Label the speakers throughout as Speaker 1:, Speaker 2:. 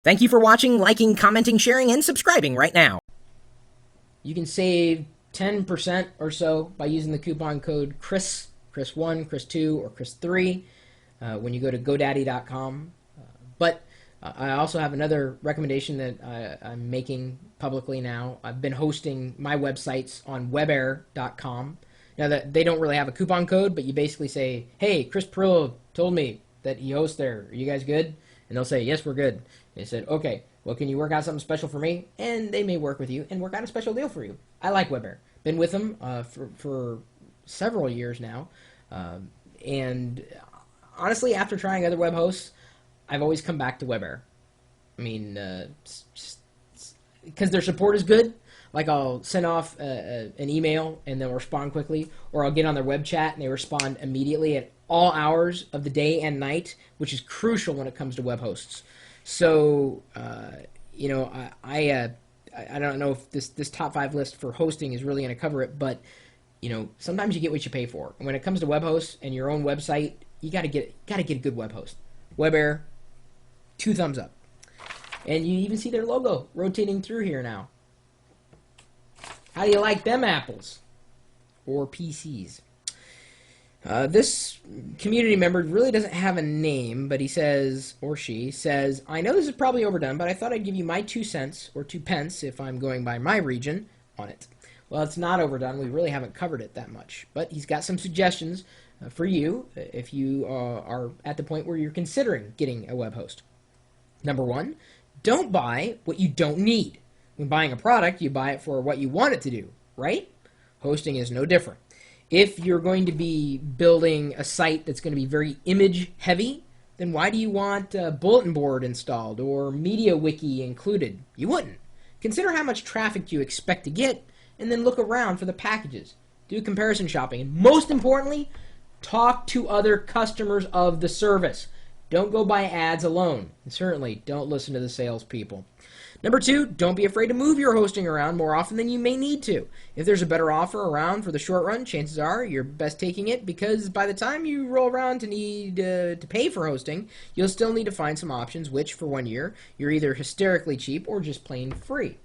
Speaker 1: Thank you for watching, liking, commenting, sharing, and subscribing right now.
Speaker 2: You can save 10% or so by using the coupon code Chris, Chris1, Chris2, or Chris3 when you go to GoDaddy.com. But I also have another recommendation that I'm making publicly now. I've been hosting my websites on webair.com. Now, that they don't really have a coupon code, but you basically say, hey, Chris Pirillo told me that he hosts there. Are you guys good? And they'll say, yes, we're good. They said, okay, well, can you work out something special for me? And they may work with you and work out a special deal for you. I like WebAir. Been with them for several years now. And honestly, after trying other web hosts, I've always come back to WebAir. I mean, because their support is good. Like, I'll send off an email and they'll respond quickly, or I'll get on their web chat and they respond immediately at all hours of the day and night, which is crucial when it comes to web hosts. So, I don't know if this top 5 list for hosting is really going to cover it, but sometimes you get what you pay for. And when it comes to web hosts and your own website, you got to get a good web host. WebAir, 2 thumbs up. And you even see their logo rotating through here now. How do you like them apples? Or PCs? This community member really doesn't have a name, but he says, or she says, I know this is probably overdone, but I thought I'd give you my 2 cents, or 2 pence, if I'm going by my region, on it. Well, it's not overdone. We really haven't covered it that much. But he's got some suggestions for you if you are at the point where you're considering getting a web host. Number 1, don't buy what you don't need. When buying a product, you buy it for what you want it to do, right? Hosting is no different. If you're going to be building a site that's going to be very image heavy, then why do you want a bulletin board installed or MediaWiki included? You wouldn't. Consider how much traffic you expect to get and then look around for the packages. Do comparison shopping. And most importantly, talk to other customers of the service. Don't go buy ads alone. And certainly don't listen to the salespeople. Number 2, don't be afraid to move your hosting around more often than you may need to. If there's a better offer around for the short run, chances are you're best taking it, because by the time you roll around to need to pay for hosting, you'll still need to find some options which, for 1 year, you're either hysterically cheap or just plain free.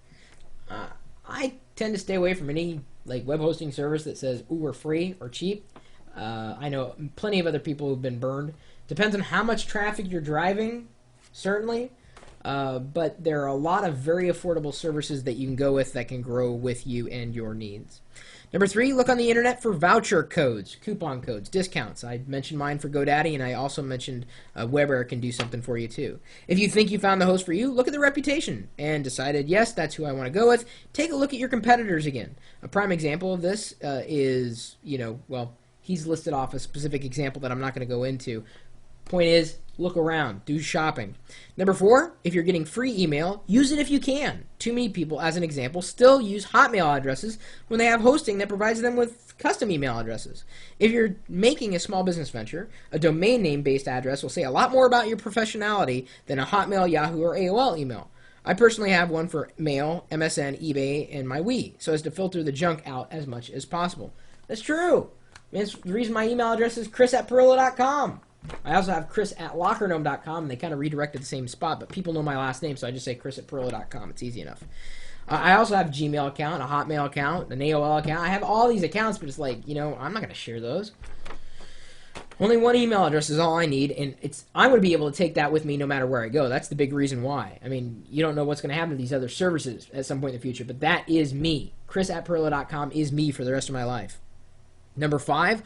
Speaker 2: I tend to stay away from any web hosting service that says, ooh, we're free or cheap. I know plenty of other people who've been burned. Depends on how much traffic you're driving, certainly. But there are a lot of very affordable services that you can go with that can grow with you and your needs. Number 3, look on the internet for voucher codes, coupon codes, discounts. I mentioned mine for GoDaddy, and I also mentioned WebAir can do something for you too. If you think you found the host for you, look at the reputation and decided, yes, that's who I want to go with. Take a look at your competitors again. A prime example of this is, he's listed off a specific example that I'm not going to go into. Point is, look around, do shopping. Number 4, if you're getting free email, use it if you can. Too many people, as an example, still use Hotmail addresses when they have hosting that provides them with custom email addresses. If you're making a small business venture, a domain name based address will say a lot more about your professionality than a Hotmail, Yahoo, or AOL email. I personally have one for mail, MSN, eBay, and my Wii, so as to filter the junk out as much as possible. That's true. It's the reason my email address is chris@pirillo.com. I also have chris@lockergnome.com, and they kind of redirect to the same spot, but people know my last name, so I just say chris@pirillo.com. It's easy enough. I also have a Gmail account, a Hotmail account, an AOL account. I have all these accounts, but it's I'm not going to share those. Only one email address is all I need, and I'm going to be able to take that with me no matter where I go. That's the big reason why. I mean, you don't know what's going to happen to these other services at some point in the future, but that is me. chris@pirillo.com is me for the rest of my life. Number 5,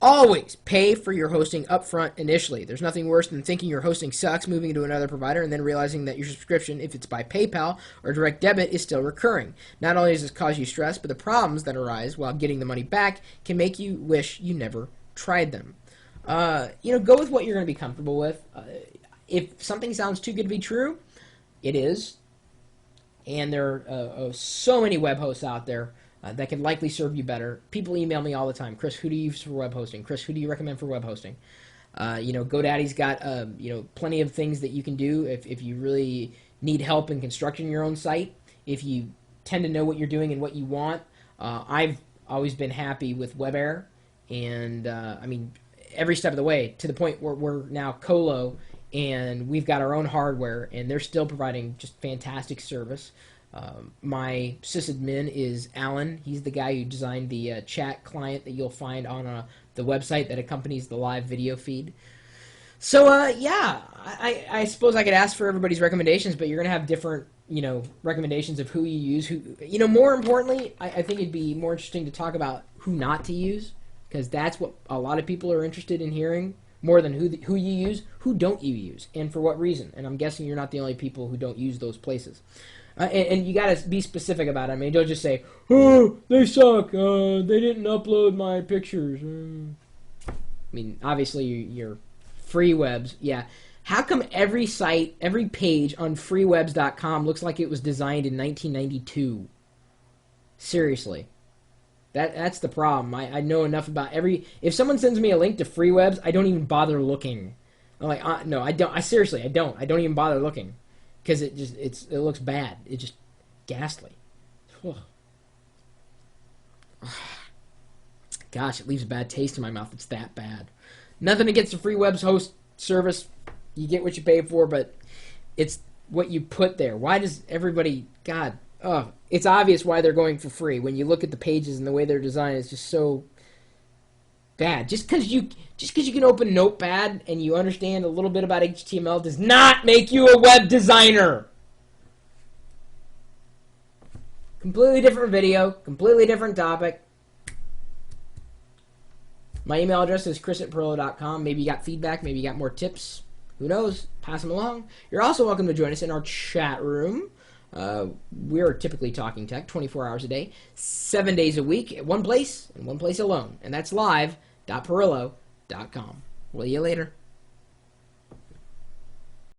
Speaker 2: always pay for your hosting upfront initially. There's nothing worse than thinking your hosting sucks, moving to another provider, and then realizing that your subscription, if it's by PayPal or direct debit, is still recurring. Not only does this cause you stress, but the problems that arise while getting the money back can make you wish you never tried them. Go with what you're going to be comfortable with. If something sounds too good to be true, it is. And there are so many web hosts out there that can likely serve you better. People email me all the time. Chris, who do you use for web hosting? Chris, who do you recommend for web hosting? GoDaddy's got plenty of things that you can do if you really need help in constructing your own site. If you tend to know what you're doing and what you want, I've always been happy with WebAir, and every step of the way, to the point where we're now Colo and we've got our own hardware, and they're still providing just fantastic service. My sysadmin is Alan. He's the guy who designed the chat client that you'll find on the website that accompanies the live video feed. So, yeah, I suppose I could ask for everybody's recommendations, but you're going to have different, recommendations of who you use. More importantly, I think it'd be more interesting to talk about who not to use, because that's what a lot of people are interested in hearing, more than who you use. Who don't you use, and for what reason? And I'm guessing you're not the only people who don't use those places. And you got to be specific about it. I mean, don't just say, "Oh, they suck. They didn't upload my pictures." I mean, obviously, you're free webs. Yeah. How come every site, every page on freewebs.com looks like it was designed in 1992? Seriously. That's the problem. I know enough about if someone sends me a link to freewebs, I don't even bother looking. I'm like, no, I don't. I don't. I don't even bother looking. Because it looks bad. It's just ghastly. Gosh, it leaves a bad taste in my mouth. It's that bad. Nothing against the free webs host service. You get what you pay for, but it's what you put there. Why does everybody... God, it's obvious why they're going for free. When you look at the pages and the way they're designed, it's just so bad. Just because you can open Notepad and you understand a little bit about HTML does not make you a web designer. Completely different video, completely different topic. My email address is chris@pirillo.com. Maybe you got feedback, maybe you got more tips. Who knows? Pass them along. You're also welcome to join us in our chat room. We're typically talking tech 24 hours a day, 7 days a week, at one place and one place alone. And that's live.pirillo.com. Will you later?